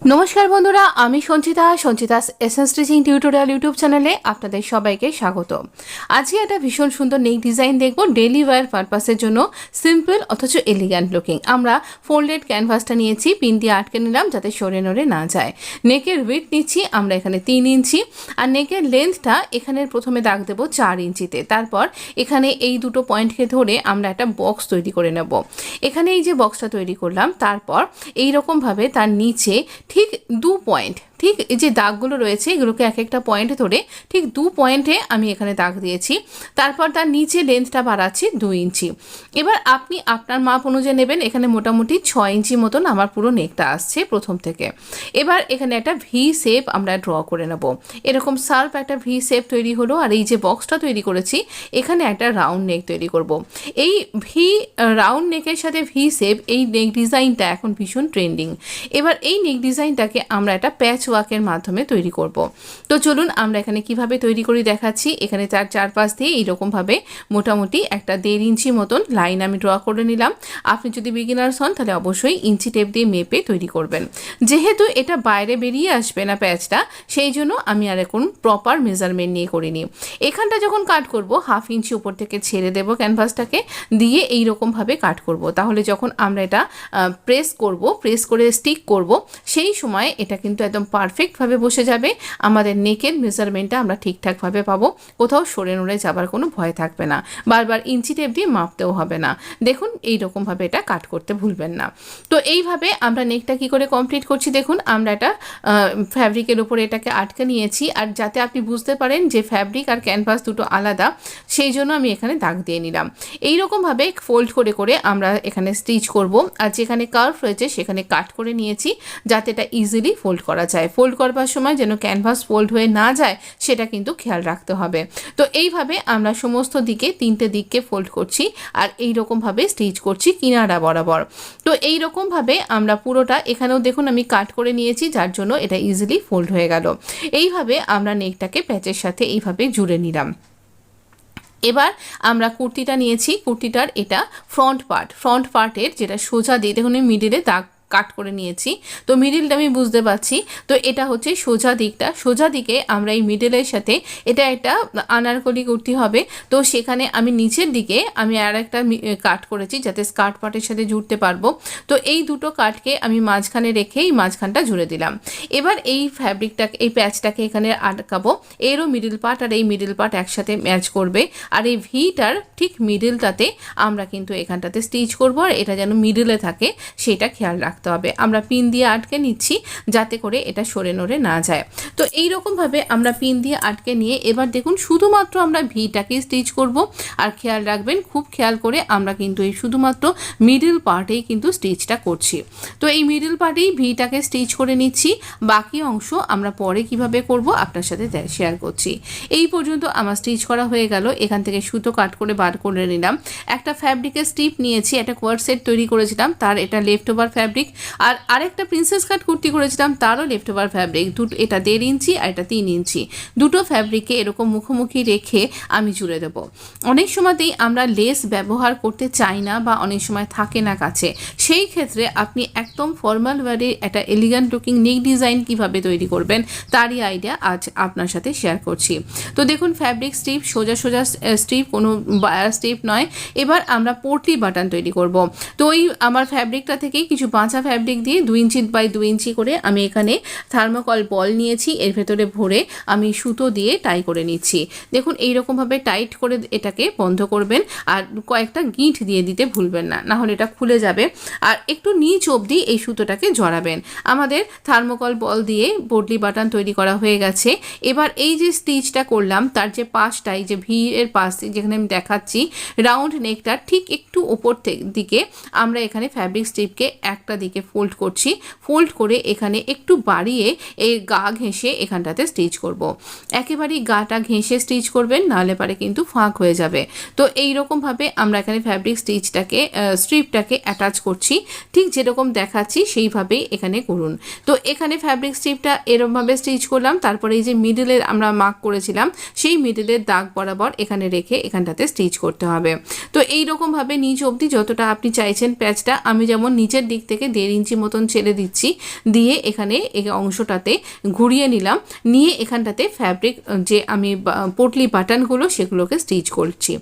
নমস্কার বন্ধুরা, আমি Sanchita's essence stitching tutorial YouTube চ্যানেলে আপনাদের সবাইকে স্বাগত। আজকে একটা ভীষণ সুন্দর নেক ডিজাইন দেখব ডেইলি ওয়্যার পারপাসের জন্য, সিম্পল অথচ এলিগ্যান্ট লুকিং। আমরা ফোল্ডেড ক্যানভাসটা নিয়েছি, পিন দিয়ে আটকে নিলাম যাতে সরে নড়ে না যায়। নেকের উইডথ নিচ্ছি আমরা এখানে 3 ইঞ্চি, আর নেকের লেন্থটা এখানে প্রথমে দাগ দেবো 4 ইঞ্চিতে। তারপর এখানে এই দুটো পয়েন্টকে ধরে আমরা একটা বক্স তৈরি করে নেব। এখানে এই যে বক্সটা তৈরি করলাম, তারপর এইরকমভাবে তার নিচে ঠিক 2 পয়েন্ট, ঠিক এই যে দাগগুলো রয়েছে এগুলোকে এক একটা পয়েন্টে ধরে ঠিক 2 পয়েন্টে আমি এখানে দাগ দিয়েছি। তারপর তার নিচে লেন্থটা বাড়াচ্ছি 2 ইঞ্চি। এবার আপনি আপনার মাপ অনুযায়ী নেবেন। এখানে মোটামুটি 6 ইঞ্চি মতন আমার পুরো নেকটা আসছে প্রথম থেকে। এবার এখানে একটা ভি শেপ আমরা ড্র করে নেব। এরকম শার্প একটা ভি শেপ তৈরি হলো, আর এই যে বক্সটা তৈরি করেছি এখানে একটা রাউন্ড নেক তৈরি করব। এই ভি রাউন্ড নেকের সাথে ভি শেপ, এই নেক ডিজাইনটা এখন ভীষণ ট্রেন্ডিং। এবার এই নেক ডিজাইনটাকে আমরা একটা প্যাচ ওয়ার্কের মাধ্যমে তৈরি করব। তো চলুন আমরা এখানে কিভাবে তৈরি করি দেখাচ্ছি। এখানে তার চারপাশ দিয়ে এইরকমভাবে মোটামুটি একটা 1.5 ইঞ্চি মতন লাইন আমি ড্র করে নিলাম। আপনি যদি বিগিনার্স হন তাহলে অবশ্যই ইঞ্চি টেপ দিয়ে মেপে তৈরি করবেন। যেহেতু এটা বাইরে বেরিয়ে আসবে না প্যাচটা, সেই জন্য আমি আর এখন প্রপার মেজারমেন্ট নিয়ে করিনি। এখানটা যখন কাট করব 1/2 ইঞ্চি উপর থেকে ছেড়ে দেব ক্যানভাসটাকে, দিয়ে এইরকমভাবে কাট করব। তাহলে যখন আমরা এটা প্রেস করে স্টিক করব, সেই সময় এটা কিন্তু একদম পারফেক্টভাবে বসে যাবে। আমাদের নেকের মেজারমেন্টটা আমরা ঠিকঠাকভাবে পাবো, কোথাও সরে নড়ে যাবার কোনো ভয় থাকবে না, বারবার ইঞ্চি টেপ দিয়ে মাপতেও হবে না। দেখুন এইরকমভাবে এটা কাট করতে ভুলবেন না। তো এইভাবে আমরা নেকটা কি করে কমপ্লিট করছি দেখুন। আমরা এটা ফ্যাব্রিকের উপরে এটাকে আটকে নিয়েছি, আর যাতে আপনি বুঝতে পারেন যে ফ্যাব্রিক আর ক্যানভাস দুটো আলাদা, সেই জন্য আমি এখানে দাগ দিয়ে নিলাম। এইরকমভাবে ফোল্ড করে করে আমরা এখানে স্টিচ করব। আর যেখানে কার্ভ রয়েছে সেখানে কাট করে নিয়েছি যাতে এটা ইজিলি ফোল্ড করা যায়। ফোল্ড করবার সময় যেন ক্যানভাস ফোল্ড হয়ে না যায় সেটা কিন্তু খেয়াল রাখতে হবে। তো এইভাবে আমরা সমস্ত দিকে 3টে দিককে ফোল্ড করছি, আর এইরকমভাবে স্টিচ করছি কিনারা বরাবর। তো এইরকমভাবে আমরা পুরোটা, এখানেও দেখুন আমি কাট করে নিয়েছি, যার জন্য এটা ইজিলি ফোল্ড হয়ে গেল। এইভাবে আমরা নেকটাকে প্যাচের সাথে এইভাবে জুড়ে নিলাম। এবার আমরা কুর্তিটা নিয়েছি, কুর্তিটার এটা ফ্রন্ট পার্টের যেটা সোজা দিয়ে দেখুন মিডিলে দাগ কাট করে নিয়েছি। তো মিডিলটা আমি বুঝতে পারছি, তো এটা হচ্ছে সোজা দিকটা। সোজা দিকে আমরা এই মিডিলের সাথে, এটা একটা আনারকলি কুর্তি হবে, তো সেখানে আমি নিচের দিকে আমি আর একটা কাট করেছি যাতে স্কার্ট পার্টের সাথে জুড়তে পারবো। তো এই দুটো কাটকে আমি মাঝখানে রেখে এই মাঝখানটা জুড়ে দিলাম। এবার এই ফ্যাব্রিকটাকে, এই প্যাচটাকে এখানে আটকাবো। এরও মিডিল পার্ট আর এই মিডিল পার্ট একসাথে ম্যাচ করবে, আর এই ভিটার ঠিক মিডিলটাতে আমরা কিন্তু এখানটাতে স্টিচ করবো, আর এটা যেন মিডিলে থাকে সেটা খেয়াল রাখতে হবে। আমরা পিন দিয়ে আটকে নিচ্ছি যাতে করে এটা সরে নড়ে না যায়। তো এইরকমভাবে আমরা পিন দিয়ে আটকে নিয়ে এবার দেখুন শুধুমাত্র আমরা ভিটাকে স্টিচ করব। আর খেয়াল রাখবেন, খুব খেয়াল করে আমরা কিন্তু এই শুধুমাত্র মিডল পার্টেই কিন্তু স্টিচটা করছি। তো এই মিডল পার্টেই ভিটাকে স্টিচ করে নিচ্ছি। বাকি অংশ আমরা পরে কিভাবে করব আপনার সাথে শেয়ার করছি। এই পর্যন্ত আমার স্টিচ করা হয়ে গেল। এখান থেকে সুতো কাট করে বার করে নিলাম। একটা ফ্যাব্রিকের স্ট্রিপ নিয়েছি, একটা কোয়ার্ড সেট তৈরি করেছিলাম, তার এটা লেফট ওভার ফ্যাব্রিক। আর আরেকটা প্রিন্সেস কাট কুর্তি করেছিলাম, তারও লেফট ওভার ফ্যাব্রিক। এটা 1.5 ইঞ্চি আর এটা 3 ইঞ্চি। দুটো ফ্যাব্রিকে এরকম মুখোমুখি রেখে আমি জুড়ে দেব। অনেক সময়তেই আমরা লেস ব্যবহার করতে চাই না, বা অনেক সময় থাকে না কাছে। সেই ক্ষেত্রে আপনি একদম ফর্মাল ওয়্যারে একটা এলিগ্যান্ট লুকিং নেক ডিজাইন কীভাবে তৈরি করবেন তারই আইডিয়া আজ আপনার সাথে শেয়ার করছি। তো দেখুন ফ্যাব্রিক স্ট্রিপ, সোজা স্ট্রিপ, কোনো স্ট্রিপ নয়। এবার আমরা পোটলি বাটন তৈরি করব। তো ওই আমার ফ্যাব্রিকটা থেকেই কিছু বাঁচা ফ্যাব্রিক দিয়ে 2 ইঞ্চি বাই 2 ইঞ্চি করে আমি এখানে থার্মোকল বল নিয়েছি, এর ভেতরে ভরে আমি সুতো দিয়ে টাই করে নিচ্ছি। দেখুন এইরকমভাবে টাইট করে এটাকে বন্ধ করবেন, আর কয়েকটা গিঁট দিয়ে দিতে ভুলবেন না, নাহলে এটা খুলে যাবে। আর একটু নিচ অবধি এই সুতোটাকে জড়াবেন। আমাদের থার্মোকল বল দিয়ে পোটলি বাটন তৈরি করা হয়ে গেছে। এবার এই যে স্টিচটা করলাম তার যে পাশটা, এই যে ভি এর পাশ যেখানে আমি দেখাচ্ছি রাউন্ড নেকটার ঠিক একটু ওপর দিকে আমরা এখানে ফ্যাব্রিক স্ট্রিপকে একটা দিকে ফোল্ড করছি। ফোল্ড করে এখানে একটু বাড়িয়ে এই গা ঘেঁষে এখানটাতে স্টিচ করব। একেবারেই গাটা ঘেঁষে স্টিচ করবেন, নাহলে পারে কিন্তু ফাঁক হয়ে যাবে। তো এইরকমভাবে আমরা এখানে ফ্যাব্রিক স্ট্রিপটাকে অ্যাটাচ করছি। ঠিক যেরকম দেখাচ্ছি সেইভাবেই এখানে করুন। তো এখানে ফ্যাব্রিক স্ট্রিপটা এরকমভাবে স্টিচ করলাম। তারপরে এই যে মিডলের আমরা মার্ক করেছিলাম সেই মিডলের দাগ বরাবর এখানে রেখে এখানটাতে স্টিচ করতে হবে। তো এইরকমভাবে নিচ অবধি যতটা আপনি চাইছেন প্যাচটা, আমি যেমন নিচের দিক থেকে 1.5 ইঞ্চি মতন ছেড়ে দিচ্ছি, দিয়ে এখানে এই অংশটাতে ঘুরিয়ে নিলাম, নিয়ে এখানটাতে ফ্যাব্রিক যে আমি পটলি বাটনগুলো সেগুলোকে স্টিচ করছি।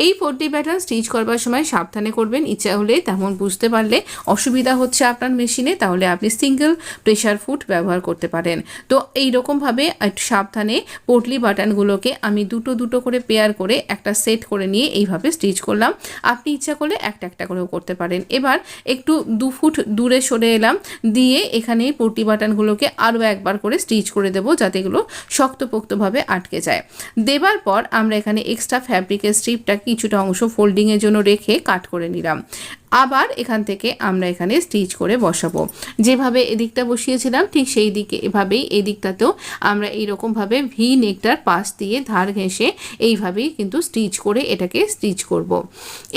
এই পটলি বাটন স্টিচ করবার সময় সাবধানে করবেন, ইচ্ছা হলে তেমন বুঝতে পারলে অসুবিধা হচ্ছে আপনার মেশিনে তাহলে আপনি সিঙ্গেল প্রেশার ফুট ব্যবহার করতে পারেন। তো এইরকমভাবে একটু সাবধানে পটলি বাটনগুলোকে আমি দুটো দুটো করে পেয়ার করে একটা সেট করে নিয়ে এইভাবে স্টিচ করলাম। আপনি ইচ্ছা করলে একটা একটা করেও করতে পারেন। এবার একটু 2 ফুট দূরে সরে এলাম, দিয়ে এখানে পটলি বাটনগুলোকে আরও একবার করে স্টিচ করে দেবো যাতে এগুলো শক্তপোক্তভাবে আটকে যায়। দেবার পর আমরা এখানে এক্সট্রা ফ্যাব্রিকের স্ট্রিপটা কিছুটা অংশ ফোল্ডিংয়ের জন্য রেখে কাট করে নিলাম। আবার এখান থেকে আমরা এখানে স্টিচ করে বসাবো। যেভাবে এদিকটা বসিয়েছিলাম ঠিক সেই দিকে এভাবেই এই দিকটাতেও আমরা এইরকমভাবে ভি নেকটার পাশ দিয়ে ধার ঘেঁষে এইভাবেই কিন্তু স্টিচ করে এটাকে স্টিচ করব।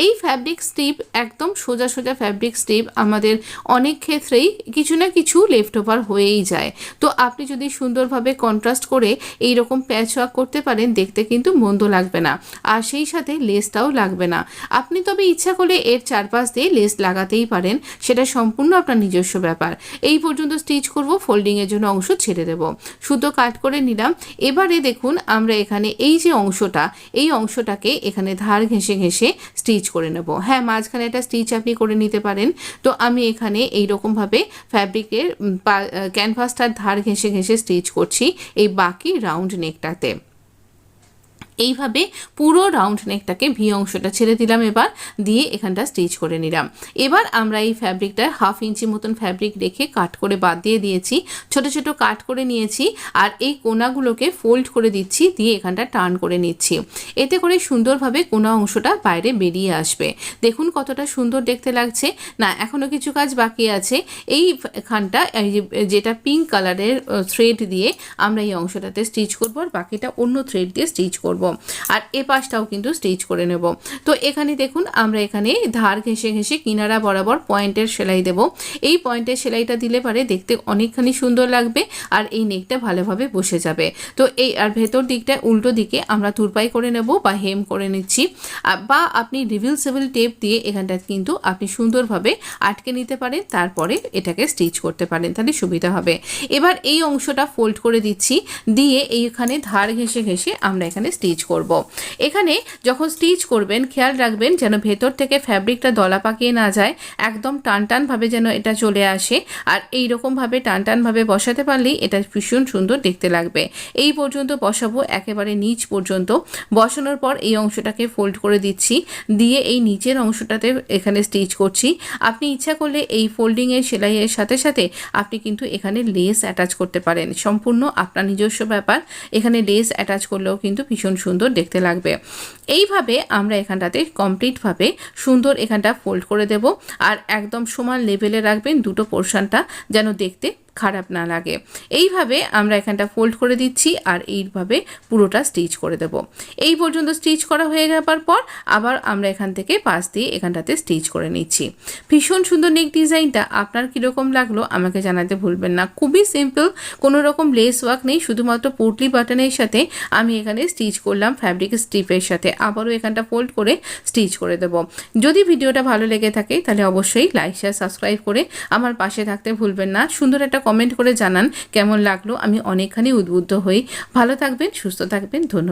এই ফ্যাব্রিক স্ট্রিপ একদম সোজা সোজা ফ্যাব্রিক স্ট্রিপ আমাদের অনেক ক্ষেত্রেই কিছু না কিছু লেফট ওভার হয়েই যায়। তো আপনি যদি সুন্দরভাবে কন্ট্রাস্ট করে এইরকম প্যাচ ওয়ার্ক করতে পারেন দেখতে কিন্তু মন্দ লাগবে না, আর সেই সাথে লেসটাও লাগবে না। আপনি তবে ইচ্ছা করলে এর চারপাশ লেস লাগাতেই পারেন, সেটা সম্পূর্ণ আপনার নিজস্ব ব্যাপার। এই পর্যন্ত স্টিচ করব, ফোল্ডিংয়ের জন্য অংশ ছেড়ে দেব, সুতো কাট করে নিলাম। এবারে দেখুন আমরা এখানে এই যে অংশটা এই অংশটাকে এখানে ধার ঘেঁষে ঘেঁষে স্টিচ করে নেব। হ্যাঁ, মাঝখানে একটা স্টিচ আপনি করে নিতে পারেন। তো আমি এখানে এইরকমভাবে ফ্যাব্রিকের ক্যানভাসটার ধার ঘেঁষে ঘেঁষে স্টিচ করছি এই বাকি রাউন্ড নেকটাতে। এইভাবে পুরো রাউন্ড নেকটাকে ভি অংশটা ছেড়ে দিলাম, এবার দিয়ে এখানটা স্টিচ করে নিলাম। এবার আমরা এই ফ্যাব্রিকটা 1/2 ইঞ্চি মতন ফ্যাব্রিক রেখে কাট করে বাদ দিয়ে দিয়েছি, ছোট ছোট কাট করে নিয়েছি, আর এই কোনাগুলোকে ফোল্ড করে দিচ্ছি, দিয়ে এখানটা টার্ন করে নিচ্ছি। এতে করে সুন্দরভাবে কোনা অংশটা বাইরে বেরিয়ে আসবে। দেখুন কতটা সুন্দর দেখতে লাগছে। না, এখনও কিছু কাজ বাকি আছে। এইখানটা যেটা পিঙ্ক কালারের থ্রেড দিয়ে আমরা এই অংশটাতে স্টিচ করব, আর বাকিটা অন্য থ্রেড দিয়ে স্টিচ করব, আর এ পাশটাও কিন্তু স্টিচ করে নেব। তো এখানে দেখুন আমরা এখানে ধার ঘেঁষে ঘেঁষে কিনারা বরাবর পয়েন্টের সেলাই দেব। এই পয়েন্টের সেলাইটা দিলে পারে দেখতে অনেকখানি সুন্দর লাগবে, আর এই নেকটা ভালোভাবে বসে যাবে। তো এই আর ভেতর দিকটা উল্টো দিকে আমরা তুরপাই করে নেব বা হেম করে নিচ্ছি, বা আপনি রিভিলসেবল টেপ দিয়ে এখানটা কিন্তু আপনি সুন্দরভাবে আটকে নিতে পারেন, তারপরে এটাকে স্টিচ করতে পারেন, তাহলে সুবিধা হবে। এবার এই অংশটা ফোল্ড করে দিচ্ছি, দিয়ে এইখানে ধার ঘেঁষে ঘেঁষে আমরা এখানে স্টিচ করব। এখানে যখন স্টিচ করবেন খেয়াল রাখবেন যেন ভেতর থেকে ফ্যাব্রিকটা দলা পাকিয়ে না যায়, একদম টান টান ভাবে যেন এটা চলে আসে, আর এই রকম ভাবে টান টান ভাবে বসাতে পারলেই এটা ভীষণ সুন্দর দেখতে লাগবে। এই পর্যন্ত বসাবো, একেবারে নিচ পর্যন্ত বসানোর পর এই অংশটাকে ফোল্ড করে দিচ্ছি, দিয়ে এই নিচের অংশটাতে এখানে স্টিচ করছি। আপনি ইচ্ছা করলে এই ফোল্ডিংয়ের সেলাইয়ের সাথে সাথে আপনি কিন্তু এখানে লেস অ্যাটাচ করতে পারেন, সম্পূর্ণ আপনার নিজস্ব ব্যাপার। এখানে লেস অ্যাটাচ করলেও কিন্তু ভীষণ সুন্দর দেখতে লাগবে। এইভাবে আমরা এখানটাতে কমপ্লিটভাবে সুন্দর এখানটা ফোল্ড করে দেব, আর একদম সমান লেভেলে রাখবেন দুটো পোর্শনটা যেন দেখতে খারাপ না লাগে। এইভাবে আমরা এখানটা ফোল্ড করে দিচ্ছি, আর এইভাবে পুরোটা স্টিচ করে দেব। এই পর্যন্ত স্টিচ করা হয়ে যাবার পর আবার আমরা এখান থেকে পাশ দিয়ে এখানটাতে স্টিচ করে নিচ্ছি। ভীষণ সুন্দর নেক ডিজাইনটা আপনার কীরকম লাগলো আমাকে জানাতে ভুলবেন না। খুবই সিম্পল, কোনো রকম লেস ওয়ার্ক নেই, শুধুমাত্র পোটলি বাটনের সাথে আমি এখানে স্টিচ করলাম ফ্যাব্রিক স্ট্রিপের সাথে। আবারও এখানটা ফোল্ড করে স্টিচ করে দেব। যদি ভিডিওটা ভালো লেগে থাকে তাহলে অবশ্যই লাইক শেয়ার সাবস্ক্রাইব করে আমার পাশে থাকতে ভুলবেন না। সুন্দর একটা কমেন্ট করে জানান কেমন লাগলো, আমি অনেকখানি উদ্বুদ্ধ হই। ভালো থাকবেন, সুস্থ থাকবেন, ধন্যবাদ।